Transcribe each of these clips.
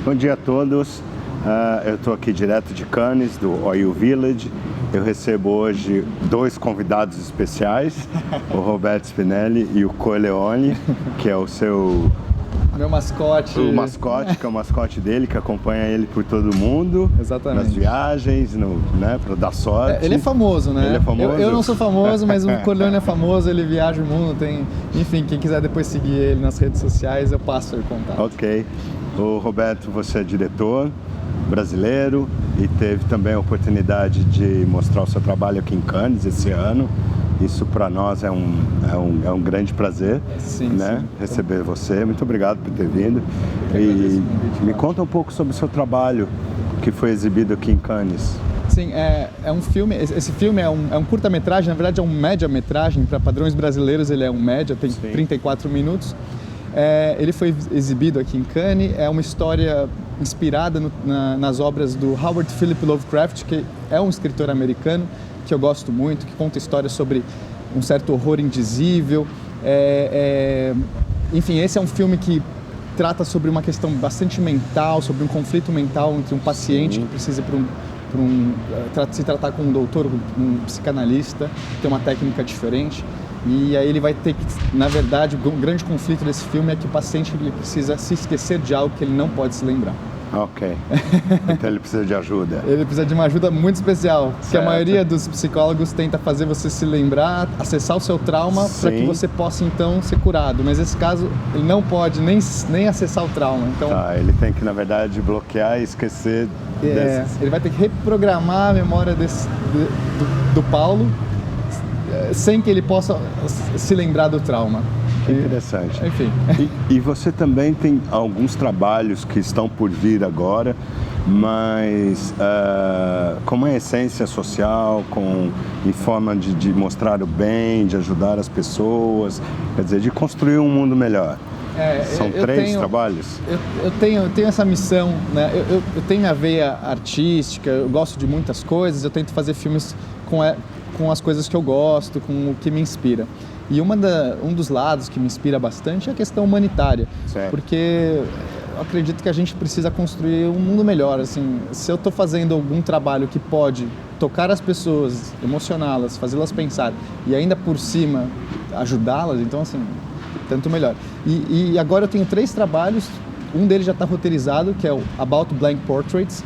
Bom dia a todos. Eu estou aqui direto de Cannes, do Oil Village. Eu recebo hoje dois convidados especiais, o Roberto Spinelli e o Corleone, que é o seu... Meu mascote. O mascote, que é o mascote dele, que acompanha ele por todo mundo. Exatamente. Nas viagens, para dar sorte. Ele é famoso, né? Ele é famoso? Eu não sou famoso, mas o Corleone é famoso, ele viaja o mundo, tem... Enfim, quem quiser depois seguir ele nas redes sociais, eu passo o contato. Ok. O Roberto, você é diretor brasileiro e teve também a oportunidade de mostrar o seu trabalho aqui em Cannes esse ano. Isso para nós é um grande prazer, sim, né? Sim. Receber você. Muito obrigado por ter vindo. E me conta um pouco sobre o seu trabalho que foi exibido aqui em Cannes. Sim, é um filme, esse filme é um curta-metragem, na verdade é um média-metragem, para padrões brasileiros ele é um média, tem 34 minutos. Ele foi exibido aqui em Cannes, é uma história inspirada nas obras do Howard Philip Lovecraft, que é um escritor americano que eu gosto muito, que conta histórias sobre um certo horror indizível. Enfim, esse é um filme que trata sobre uma questão bastante mental, sobre um conflito mental entre um paciente que precisa se tratar com um doutor, um psicanalista, que tem uma técnica diferente. E aí ele vai ter que, na verdade, o grande conflito desse filme é que o paciente ele precisa se esquecer de algo que ele não pode se lembrar. Ok. Então ele precisa de ajuda. Ele precisa de uma ajuda muito especial, certo. Que a maioria dos psicólogos tenta fazer você se lembrar, acessar o seu trauma para que você possa então ser curado. Mas nesse caso ele não pode nem acessar o trauma. Então, ele tem que, na verdade, bloquear e esquecer desses... Ele vai ter que reprogramar a memória do Paulo sem que ele possa se lembrar do trauma. Que interessante. Enfim. E você também tem alguns trabalhos que estão por vir agora, mas com uma essência social, em forma de mostrar o bem, de ajudar as pessoas, quer dizer, de construir um mundo melhor. São três trabalhos? Eu tenho essa missão, né? Eu tenho minha veia artística, eu gosto de muitas coisas, eu tento fazer filmes com as coisas que eu gosto, com o que me inspira. E um dos lados que me inspira bastante é a questão humanitária, certo. Porque eu acredito que a gente precisa construir um mundo melhor. Assim, se eu estou fazendo algum trabalho que pode tocar as pessoas, emocioná-las, fazê-las pensar e ainda por cima ajudá-las, então assim, tanto melhor. E agora eu tenho 3 trabalhos, um deles já está roteirizado, que é o About Blank Portraits.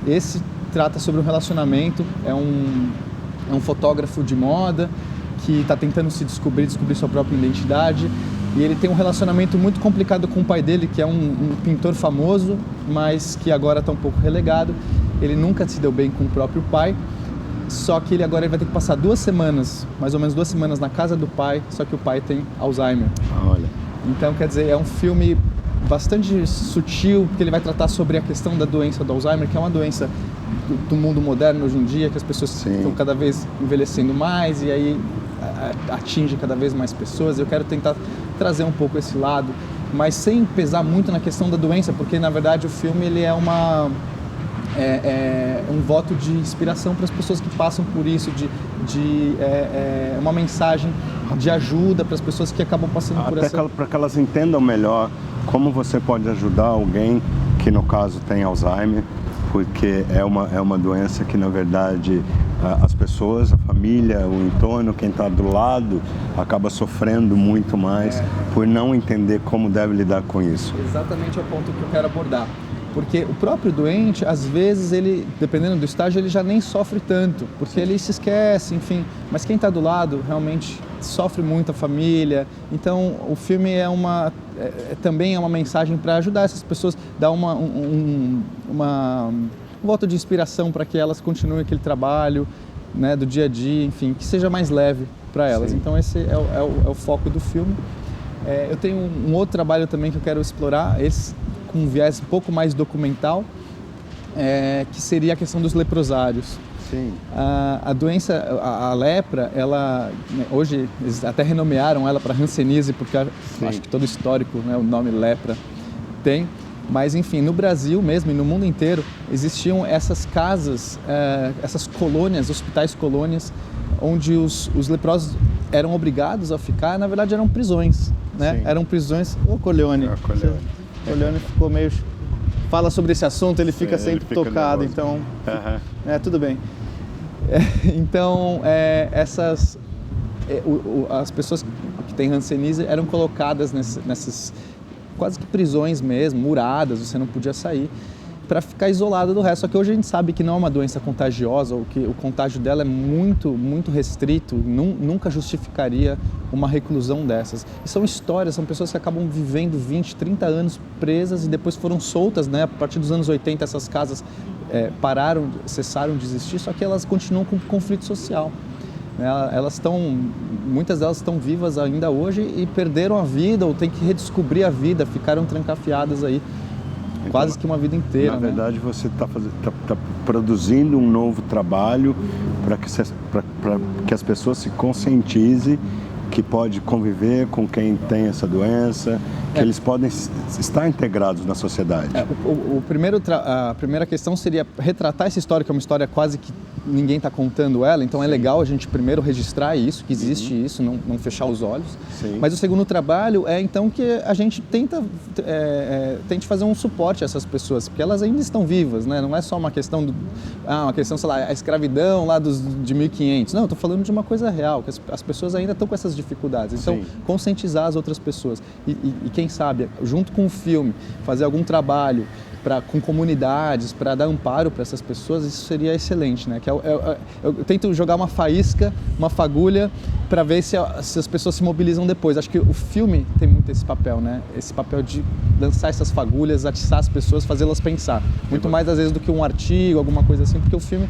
Esse trata sobre um relacionamento, é um fotógrafo de moda que está tentando descobrir sua própria identidade, e ele tem um relacionamento muito complicado com o pai dele, que é um pintor famoso, mas que agora está um pouco relegado. Ele nunca se deu bem com o próprio pai, só que ele agora vai ter que passar 2 semanas, mais ou menos 2 semanas na casa do pai, só que o pai tem Alzheimer. Olha. Então, quer dizer, é um filme bastante sutil, porque ele vai tratar sobre a questão da doença do Alzheimer, que é uma doença do mundo moderno hoje em dia, que as pessoas estão cada vez envelhecendo mais e aí atinge cada vez mais pessoas. Eu quero tentar trazer um pouco esse lado, mas sem pesar muito na questão da doença, porque na verdade o filme ele é um voto de inspiração para as pessoas que passam por isso, uma mensagem de ajuda para as pessoas que acabam passando por essa... Para que elas entendam melhor como você pode ajudar alguém que no caso tem Alzheimer, porque é uma doença que na verdade as pessoas, a família, o entorno, quem está do lado acaba sofrendo muito mais por não entender como deve lidar com isso. Exatamente é o ponto que eu quero abordar. Porque o próprio doente, às vezes, ele, dependendo do estágio, ele já nem sofre tanto, porque ele se esquece, enfim. Mas quem está do lado realmente sofre muito, a família. Então, o filme também é uma mensagem para ajudar essas pessoas, dar um voto de inspiração para que elas continuem aquele trabalho, né, do dia a dia, enfim, que seja mais leve para elas. Sim. Então, esse é o foco do filme. Eu tenho um outro trabalho também que eu quero explorar, esse com um viés um pouco mais documental, que seria a questão dos leprosários. Sim. A doença, a lepra, hoje eles até renomearam ela para hanseníase, porque acho que todo histórico, né, o nome lepra tem. Mas enfim, no Brasil mesmo e no mundo inteiro existiam essas casas, essas colônias, hospitais colônias, onde os leprosos eram obrigados a ficar, na verdade eram prisões, né? Sim. Eram prisões... Ô, Corleone. Corleone. Corleone ficou meio fala sobre esse assunto, ele fica sempre ele fica tocado, nervoso. então... tudo bem. Então, as pessoas que têm hanseníase eram colocadas nessas quase que prisões mesmo, muradas, você não podia sair, para ficar isolada do resto. Só que hoje a gente sabe que não é uma doença contagiosa, ou que o contágio dela é muito, muito restrito, nunca justificaria uma reclusão dessas. E são histórias, são pessoas que acabam vivendo 20, 30 anos presas e depois foram soltas, né? A partir dos anos 80 essas casas cessaram de existir, só que elas continuam com conflito social. Muitas delas estão vivas ainda hoje e perderam a vida ou têm que redescobrir a vida, ficaram trancafiadas aí. Então, quase que uma vida inteira. Na verdade, você está produzindo um novo trabalho para que as pessoas se conscientizem que pode conviver com quem tem essa doença, que eles podem estar integrados na sociedade. A primeira questão seria retratar essa história, que é uma história quase que ninguém está contando ela, então é legal a gente primeiro registrar isso, que existe isso, não fechar os olhos. Sim. Mas o segundo trabalho é então que a gente tente fazer um suporte a essas pessoas, porque elas ainda estão vivas, né? Não é só uma questão, sei lá, a escravidão lá de 1500. Não, eu estou falando de uma coisa real, que as pessoas ainda estão com essas dificuldades. Então, conscientizar as outras pessoas. E quem sabe, junto com o filme, fazer algum trabalho com comunidades, para dar amparo para essas pessoas, isso seria excelente, né? Eu tento jogar uma faísca, uma fagulha, para ver se as pessoas se mobilizam depois. Acho que o filme tem muito esse papel, né? Esse papel de lançar essas fagulhas, atiçar as pessoas, fazê-las pensar. Muito mais, às vezes, do que um artigo, alguma coisa assim, porque o filme,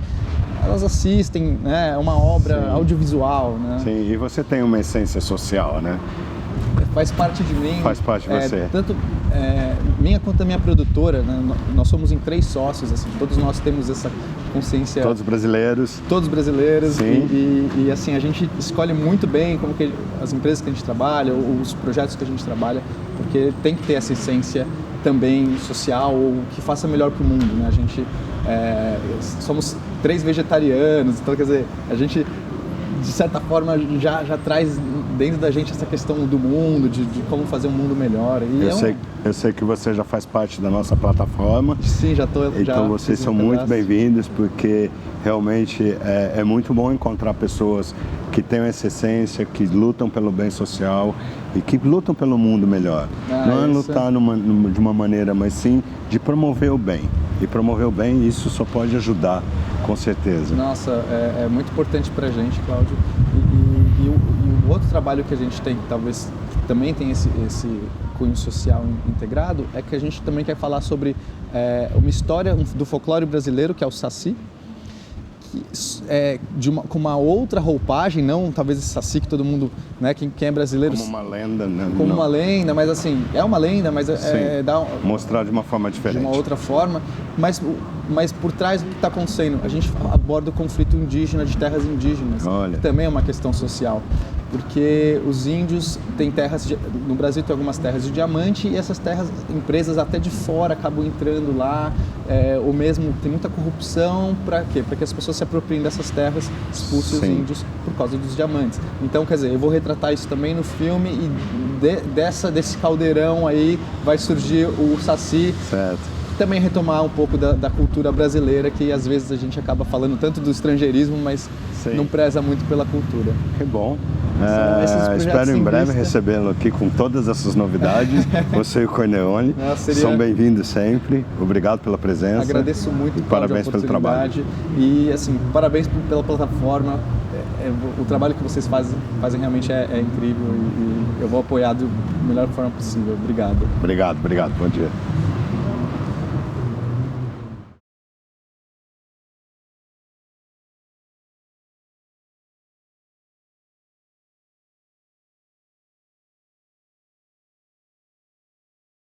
elas assistem, né? É uma obra audiovisual, né? Sim, e você tem uma essência social, né? Faz parte de mim. Faz parte de você. Tanto minha quanto a minha produtora, né? Nós somos em 3 sócios, assim, todos nós temos essa consciência. Todos brasileiros. Todos brasileiros. Sim. E assim, a gente escolhe muito bem como que as empresas que a gente trabalha, os projetos que a gente trabalha, porque tem que ter essa essência também social, ou que faça melhor para o mundo, né? A gente somos 3 vegetarianos, então quer dizer, a gente de certa forma já traz dentro da gente essa questão do mundo, de como fazer um mundo melhor. E eu sei que você já faz parte da nossa plataforma. Sim, já estou. Então vocês são muito bem-vindos, porque realmente é muito bom encontrar pessoas que têm essa essência, que lutam pelo bem social e que lutam pelo mundo melhor. Não é lutar de uma maneira, mas sim de promover o bem. E promover o bem, isso só pode ajudar, com certeza. Nossa, é muito importante pra gente, Cláudio. E o outro trabalho que a gente tem, que talvez também tem esse cunho social integrado, é que a gente também quer falar sobre uma história do folclore brasileiro, que é o Saci, com uma outra roupagem, não talvez esse Saci que todo mundo, né, quem é brasileiro... Como uma lenda, né? Como uma lenda, mas assim, é uma lenda, mas mostrar de uma forma diferente. De uma outra forma, mas por trás do que está acontecendo, a gente aborda o conflito indígena de terras indígenas. Olha. Também é uma questão social, porque os índios têm no Brasil tem algumas terras de diamante e essas terras, empresas até de fora acabam entrando lá, ou mesmo tem muita corrupção, para quê? Para que as pessoas se apropriem dessas terras, expulsem os índios por causa dos diamantes. Então, quer dizer, eu vou retratar isso também no filme e desse caldeirão aí vai surgir o Saci. Certo. Também retomar um pouco da cultura brasileira, que às vezes a gente acaba falando tanto do estrangeirismo, mas não preza muito pela cultura. Que bom. Espero em breve recebê-lo aqui com todas essas novidades. Você e o Corleone são bem-vindos sempre. Obrigado pela presença. Agradeço muito, parabéns pelo trabalho. E assim, parabéns pela plataforma. O trabalho que vocês fazem realmente é incrível e eu vou apoiar da melhor forma possível. Obrigado. Obrigado. Bom dia.